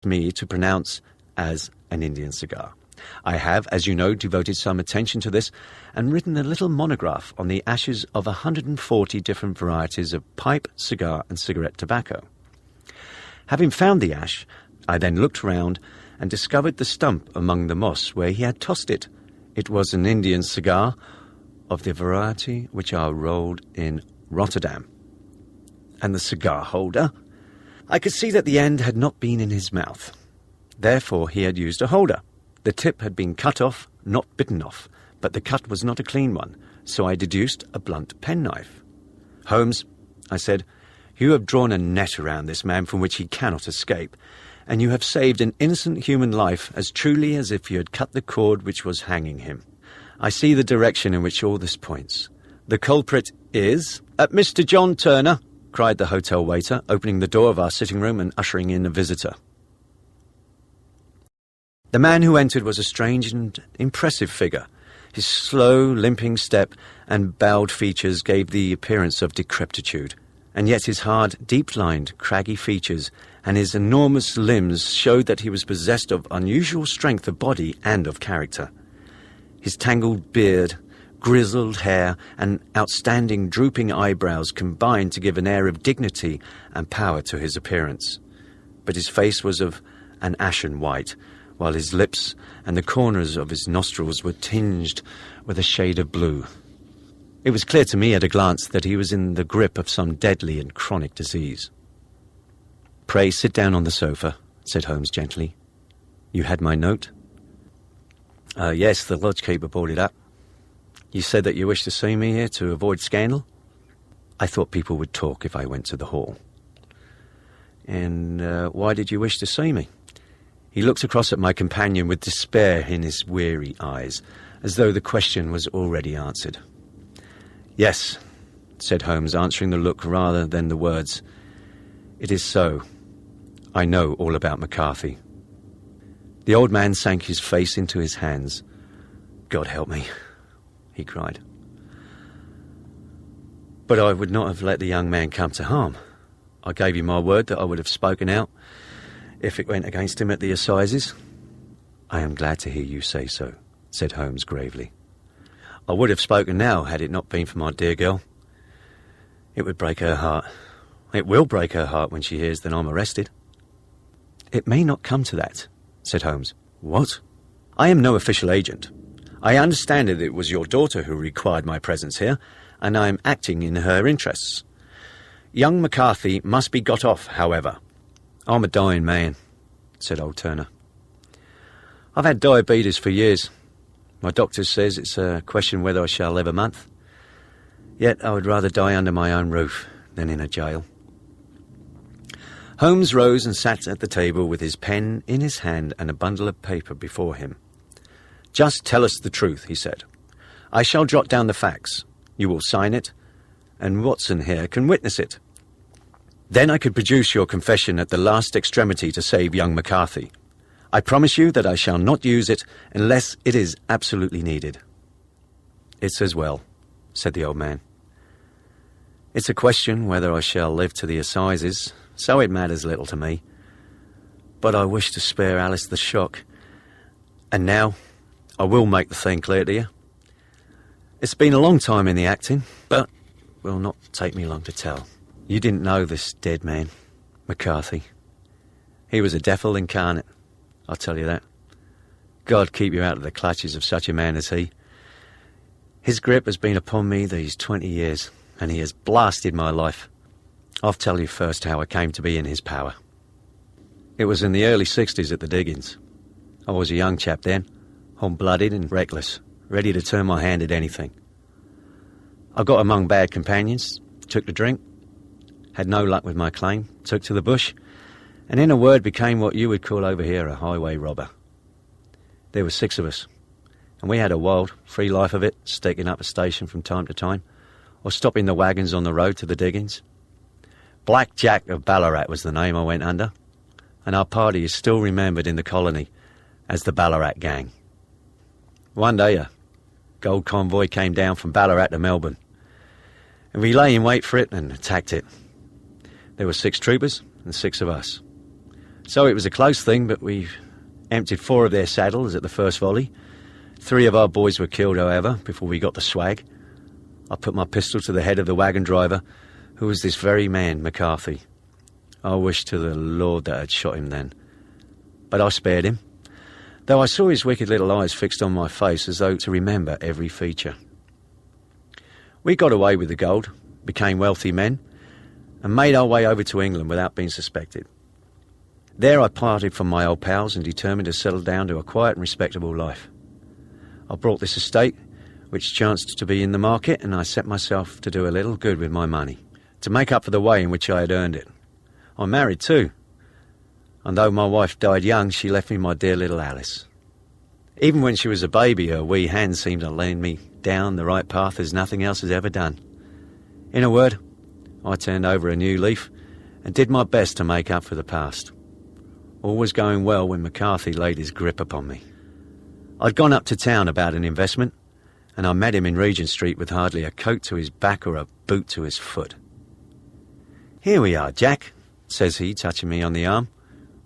me to pronounce as an Indian cigar. I have, as you know, devoted some attention to this and written a little monograph on the ashes of 140 different varieties of pipe, cigar and cigarette tobacco. Having found the ash, I then looked round and discovered the stump among the moss where he had tossed it. It was an Indian cigar of the variety which are rolled in Rotterdam. And the cigar holder? I could see that the end had not been in his mouth. Therefore he had used a holder. The tip had been cut off, not bitten off, but the cut was not a clean one, so I deduced a blunt penknife. "Holmes," I said, "you have drawn a net around this man from which he cannot escape, and you have saved an innocent human life as truly as if you had cut the cord which was hanging him. I see the direction in which all this points. The culprit is—" "Mr. John Turner," cried the hotel waiter, opening the door of our sitting room and ushering in a visitor. The man who entered was a strange and impressive figure. His slow, limping step and bowed features gave the appearance of decrepitude, and yet his hard, deep-lined, craggy features and his enormous limbs showed that he was possessed of unusual strength of body and of character. His tangled beard, grizzled hair, and outstanding drooping eyebrows combined to give an air of dignity and power to his appearance. But his face was of an ashen white, while his lips and the corners of his nostrils were tinged with a shade of blue. It was clear to me at a glance that he was in the grip of some deadly and chronic disease. "Pray sit down on the sofa," said Holmes gently. "You had my note?" Yes, the lodge-keeper brought it up. You said that you wished to see me here to avoid scandal?" "I thought people would talk if I went to the hall." "And why did you wish to see me?" He looked across at my companion with despair in his weary eyes, as though the question was already answered. "Yes," said Holmes, answering the look rather than the words. "It is so. I know all about McCarthy." The old man sank his face into his hands. "God help me," he cried. "But I would not have let the young man come to harm. I gave you my word that I would have spoken out if it went against him at the assizes." "I am glad to hear you say so," said Holmes gravely. "I would have spoken now had it not been for my dear girl. It would break her heart. It will break her heart when she hears that I'm arrested." "It may not come to that," said Holmes. "What?" "I am no official agent. I understand that it was your daughter who required my presence here, and I am acting in her interests. Young McCarthy must be got off, however." "I'm a dying man," said old Turner. "I've had diabetes for years. My doctor says it's a question whether I shall live a month. Yet I would rather die under my own roof than in a jail." Holmes rose and sat at the table with his pen in his hand and a bundle of paper before him. "Just tell us the truth," he said. "I shall jot down the facts. You will sign it, and Watson here can witness it. Then I could produce your confession at the last extremity to save young McCarthy. I promise you that I shall not use it unless it is absolutely needed." "It's as well," said the old man. "It's a question whether I shall live to the assizes, so it matters little to me. But I wish to spare Alice the shock. And now I will make the thing clear to you. It's been a long time in the acting, but will not take me long to tell. You didn't know this dead man, McCarthy. He was a devil incarnate, I'll tell you that. God keep you out of the clutches of such a man as he. His grip has been upon me these 20 years, and he has blasted my life. I'll tell you first how I came to be in his power. It was in the early 60s at the diggings. I was a young chap then, hot-blooded and reckless, ready to turn my hand at anything. I got among bad companions, took to drink, had no luck with my claim, took to the bush, and in a word became what you would call over here a highway robber. There were 6 of us, and we had a wild, free life of it, staking up a station from time to time, or stopping the wagons on the road to the diggings. Black Jack of Ballarat was the name I went under, and our party is still remembered in the colony as the Ballarat Gang. One day a gold convoy came down from Ballarat to Melbourne, and we lay in wait for it and attacked it. There were 6 troopers and 6 of us. So it was a close thing, but we emptied 4 of their saddles at the first volley. 3 of our boys were killed, however, before we got the swag. I put my pistol to the head of the wagon driver, who was this very man, McCarthy. I wish to the Lord that I'd shot him then. But I spared him, though I saw his wicked little eyes fixed on my face as though to remember every feature. We got away with the gold, became wealthy men, and made our way over to England without being suspected. There I parted from my old pals and determined to settle down to a quiet and respectable life. I bought this estate, which chanced to be in the market, and I set myself to do a little good with my money, to make up for the way in which I had earned it. I married too, and though my wife died young, she left me my dear little Alice. Even when she was a baby, her wee hand seemed to lead me down the right path as nothing else has ever done. In a word, I turned over a new leaf and did my best to make up for the past. All was going well when McCarthy laid his grip upon me. I'd gone up to town about an investment, and I met him in Regent Street with hardly a coat to his back or a boot to his foot. "Here we are, Jack," says he, touching me on the arm.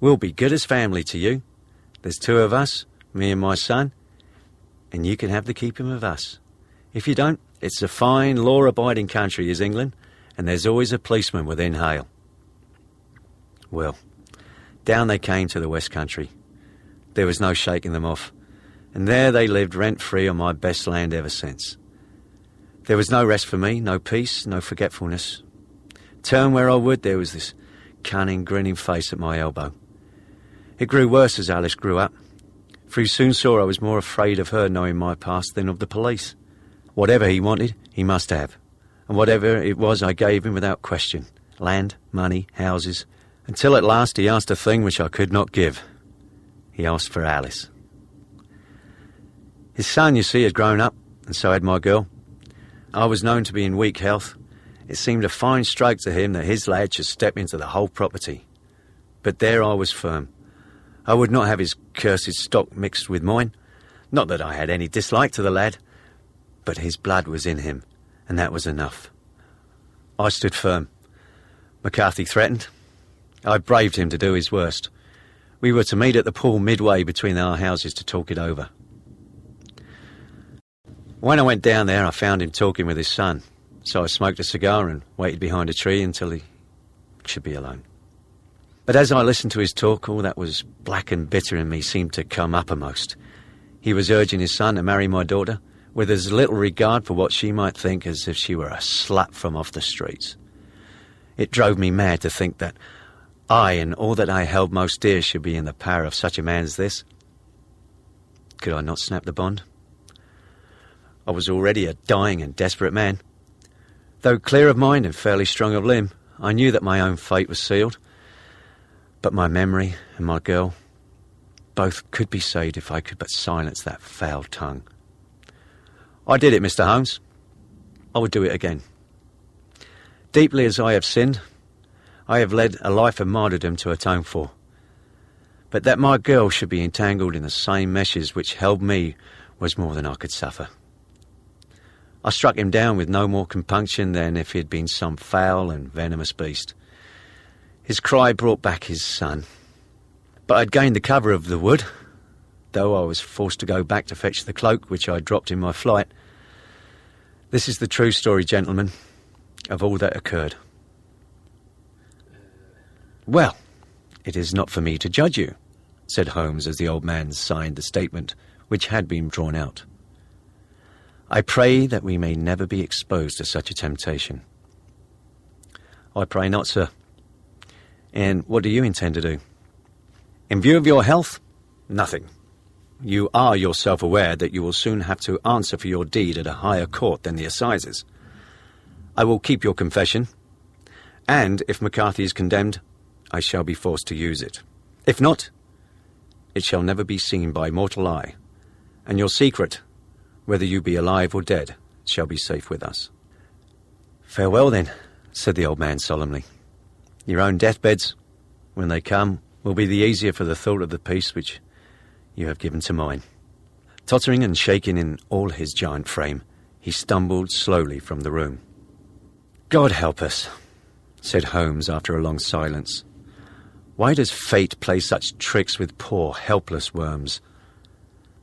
"We'll be good as family to you. There's 2 of us, me and my son, and you can have the keeping of us. If you don't, it's a fine, law-abiding country is England, and there's always a policeman within hail." Well, down they came to the West Country. There was no shaking them off, and there they lived rent-free on my best land ever since. There was no rest for me, no peace, no forgetfulness. Turn where I would, there was this cunning, grinning face at my elbow. It grew worse as Alice grew up, for he soon saw I was more afraid of her knowing my past than of the police. Whatever he wanted, he must have, and whatever it was I gave him without question. Land, money, houses, until at last he asked a thing which I could not give. He asked for Alice. His son, you see, had grown up, and so had my girl. I was known to be in weak health. It seemed a fine stroke to him that his lad should step into the whole property. But there I was firm. I would not have his cursed stock mixed with mine. Not that I had any dislike to the lad, but his blood was in him, and that was enough. I stood firm. McCarthy threatened. I braved him to do his worst. We were to meet at the pool midway between our houses to talk it over. When I went down there, I found him talking with his son, so I smoked a cigar and waited behind a tree until he should be alone. But as I listened to his talk, all that was black and bitter in me seemed to come uppermost. He was urging his son to marry my daughter, with as little regard for what she might think as if she were a slut from off the streets. It drove me mad to think that I and all that I held most dear should be in the power of such a man as this. Could I not snap the bond? I was already a dying and desperate man. Though clear of mind and fairly strong of limb, I knew that my own fate was sealed. But my memory and my girl, both could be saved if I could but silence that foul tongue. I did it, Mr. Holmes. I would do it again. Deeply as I have sinned, I have led a life of martyrdom to atone for. But that my girl should be entangled in the same meshes which held me was more than I could suffer. I struck him down with no more compunction than if he had been some foul and venomous beast. His cry brought back his son. But I'd gained the cover of the wood, though I was forced to go back to fetch the cloak which I dropped in my flight. This is the true story, gentlemen, of all that occurred. "Well, it is not for me to judge you," said Holmes as the old man signed the statement which had been drawn out. "I pray that we may never be exposed to such a temptation." "I pray not, sir. And what do you intend to do?" "In view of your health, nothing. You are yourself aware that you will soon have to answer for your deed at a higher court than the assizes. I will keep your confession, and if McCarthy is condemned, I shall be forced to use it. If not, it shall never be seen by mortal eye, and your secret, whether you be alive or dead, shall be safe with us." "Farewell, then," said the old man solemnly. "Your own deathbeds, when they come, will be the easier for the thought of the peace which you have given to mine." Tottering and shaking in all his giant frame, he stumbled slowly from the room. "God help us," said Holmes after a long silence. Why does fate play such tricks with poor, helpless worms?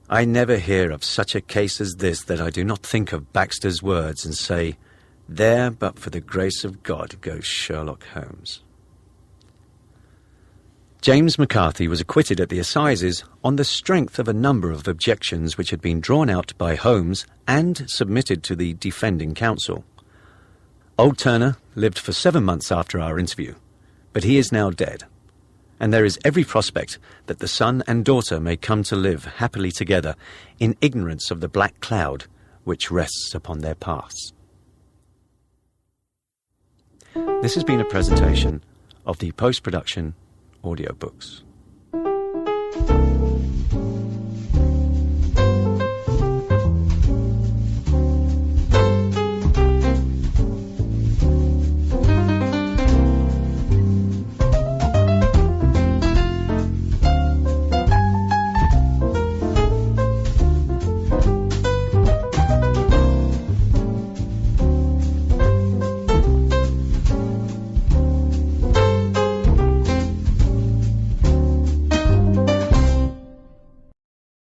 I never hear of such a case as this that I do not think of Baxter's words and say, "There, but for the grace of God, goes Sherlock Holmes." James McCarthy was acquitted at the assizes on the strength of a number of objections which had been drawn out by Holmes and submitted to the defending counsel. Old Turner lived for 7 months after our interview, but he is now dead, and there is every prospect that the son and daughter may come to live happily together in ignorance of the black cloud which rests upon their paths. This has been a presentation of the Post-Production Audiobooks.